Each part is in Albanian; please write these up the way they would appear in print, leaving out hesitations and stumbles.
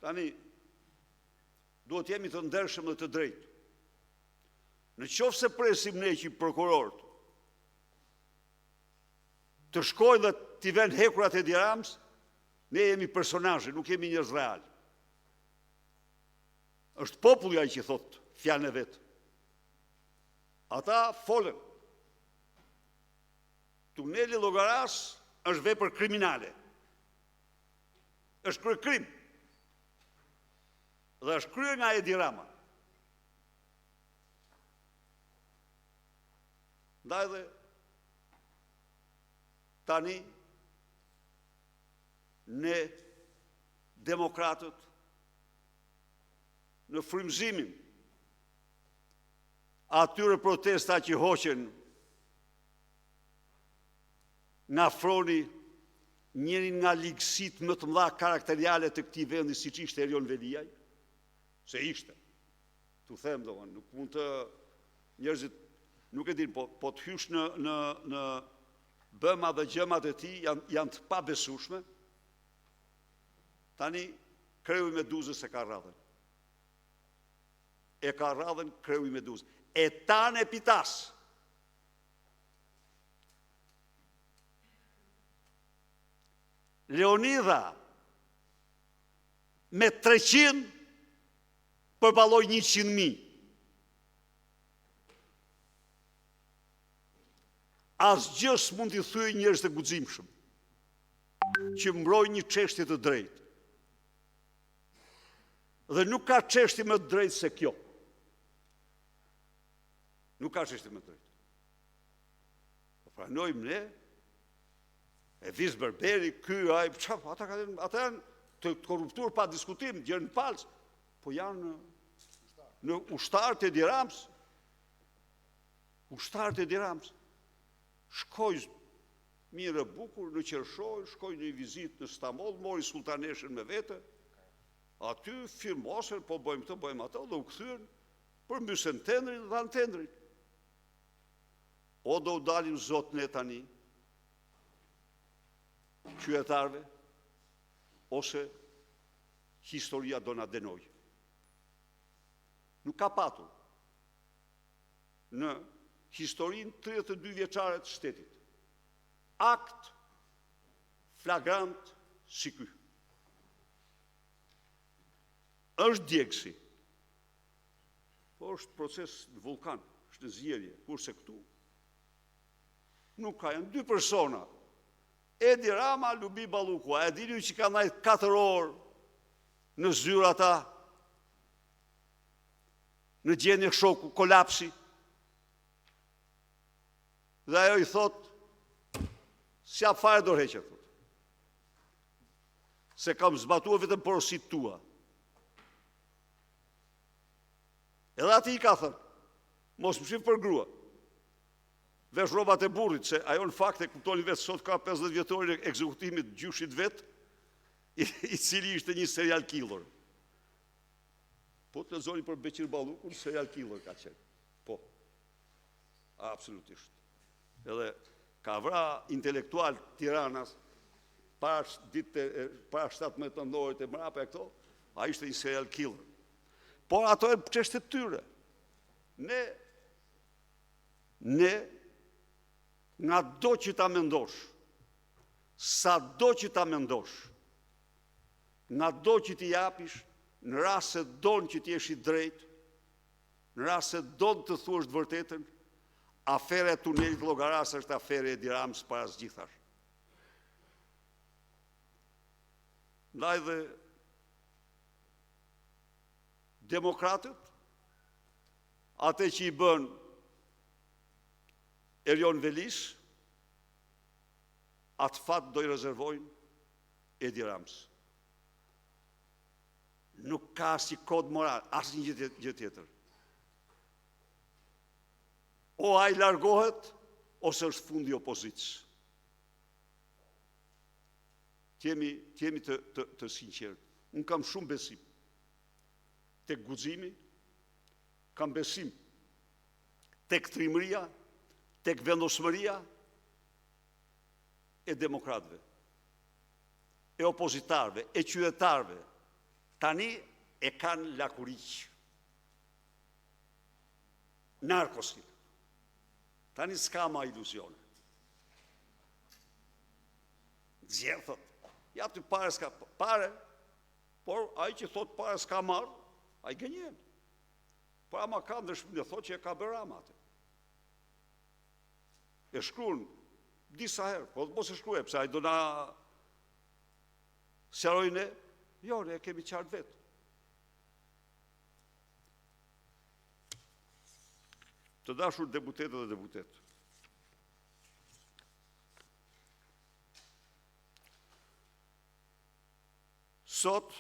Tani, duhet jemi të ndershëm dhe të drejtë. Në qoftë se presim ne që prokurorët të shkojnë dhe t'i vend hekurat e Edi Ramës, ne jemi personazhe, nuk jemi njerëz real. Është populli ai që thot fjalën e vet. Ata folën. Tuneli Llogaras është vepër kriminale. Është krim. Dhe është kryer nga Edi Rama. Ndaj dhe tani ne demokratët në frymëzimin atyre protesta që hoqen nga froni njërin nga ligësit më të mëdha karakteriale të këtij vendi siç ishte Erion Veliaj, se ishte. Tu them domon, nuk mund të njerëzit nuk e din, po të hysh në bëma dhe gjëmat e tij janë të pabesueshme. Tani kreu i Meduzës e ka radhën. E ka radhën kreu i Meduzës. E tanë e pitas. Leonida me 300 përballoi 100.000. Asgjë s'mund t'i thyej njerëz të guximshëm që mbrojnë një çështje të drejtë. Dhe nuk ka çështje më të drejtë se kjo. Nuk ka çështje më të drejtë. Po pranojmë ne, e vis Berberi, ata janë të korruptuar pa diskutim, gjën në palc, po janë në ushtarët e Edi Ramës. Ushtarët e Edi Ramës. Shkoj mirë e bukur në Qershoj, shkoj në vizitë në Stamboll, mori sultaneshën me vete, aty firmosën, po bëjmë këtë, bëjmë ato, dhe u kthyen për mbysën tendrin dhe anë tendrin. O do u dalim zot ne tani, qytetarëve, ose historia do na denoj. Nuk ka patur në historinë 32 vjeçare të shtetit akt flagrant si ky. Është djegësi, po është proces në vulkan, është në zgjedhje, kurse këtu nuk ka, janë 2 persona, Edi Rama, Lubi Ballukua, e dini që ka ndajt 4 orë në zyrë ata, në gjendje shoku, kolapsi, dhe ajo i thot, si a fare dorëheqje, se kam zbatuar vetëm porosit tua. Edhe ati i ka thënë, mos më shif për grua, vesh rrobat e burrit, se ajo në fakt e kuptoni vetë sot ka 50 vjetorin e ekzekutimit gjyshit vet, i cili ishte një serial killer. Po të lexoni për Beqir Ballukun, serial killer ka qenë. Po. Absolutisht. Edhe ka vra intelektual Tiranas para 17 nëntorit e mbrapa e këto, a ishte një serial killer. Por ato e çështje të tyre. Ne nga do që ta mendosh, sa do që ta mendosh, nga do që ti japish, në rast se don që ti jesh i drejtë, në rast se don të thuash të vërtetën, afera e tunelit Llogaras është afere e Edi Ramës para zgjithash. Ndaj dhe demokratët, atë që i bën Erion Velis, atë fat do i rezervojnë Edi Ramës. Nuk ka si kod moral, asë një gjë tjetër. O ai largohet, ose është fundi opozitës. T'jemi të sinqertë. Unë kam shumë besim. Tek guximi, kam besim. Tek trimëria, tek vendosmëria e demokratëve, e opozitarëve, e qytetarëve, Tani e kanë lakuriq. Narkosin. Tani s'ka ma iluzione. Zjerë, thot, ja të pare s'ka pare, por ai që thot pare s'ka marrë, ai gënjen. Por ama ka ndërshmëri, thot që e ka bërë amate. E shkruan disa herë, po mos e shkruaj, pse ai do na sjarojnë, jo, ne e kemi qartë vetë. Të dashur deputetë dhe deputetë. Sot,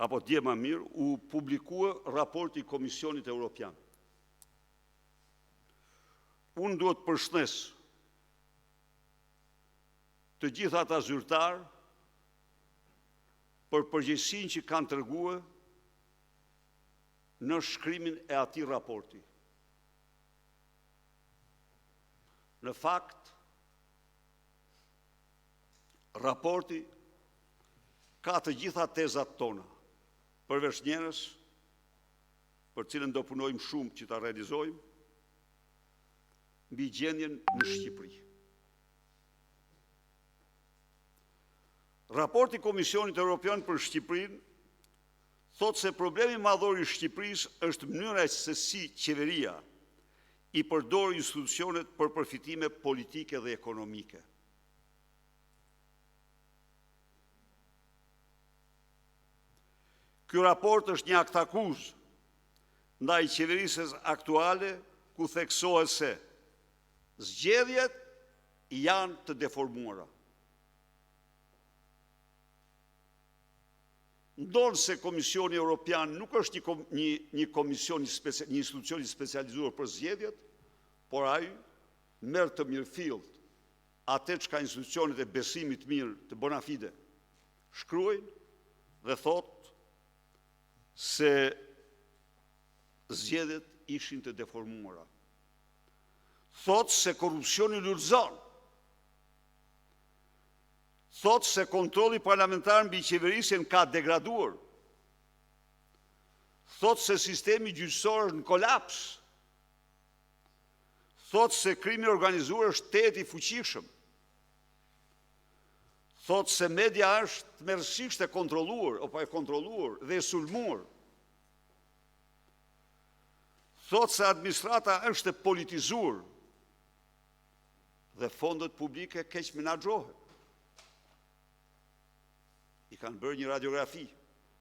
apo dje më mirë, u publikua raporti i Komisionit Evropian. Unë duhet përshëndes të gjithë ata zyrtarë për përgjegjësinë që kanë treguar në shkrimin e atij raporti. Në fakt, raporti ka të gjitha tezat tona, përveç njerës, për cilën do punojmë shumë që ta realizojmë, mbi gjendjen në Shqipëri. Raporti Komisionit Evropian për Shqipërinë thot se problemi madhor i Shqipërisë është mënyra se si qeveria i përdor institucionet për përfitime politike dhe ekonomike. Ky raport është një akt akuzë ndaj qeverisës aktuale ku theksohet se zgjedhjet janë të deformuara. Ndonë se Komisioni Evropian nuk është një komision, një institucion i specializuar për zgjedhjet, por ai merr të mirëfillt atë çka institucionet e besimit mirë të bona fide shkruajnë dhe thotë se zgjedhjet ishin të deformuara. Thotë se korrupsioni lulëzon. Thotë se kontrolli parlamentar mbi qeverisjen ka degraduar. Thotë se sistemi gjyqësor është në kolaps. Thotë se krimi organizuar është tetë i fuqishëm. Thotë se media është tmerrsisht e kontrolluar, apo e kontrolluar dhe e sulmuar. Thotë se administrata është e politizuar dhe fondet publike keq menaxhohen. I kanë bërë një radiografi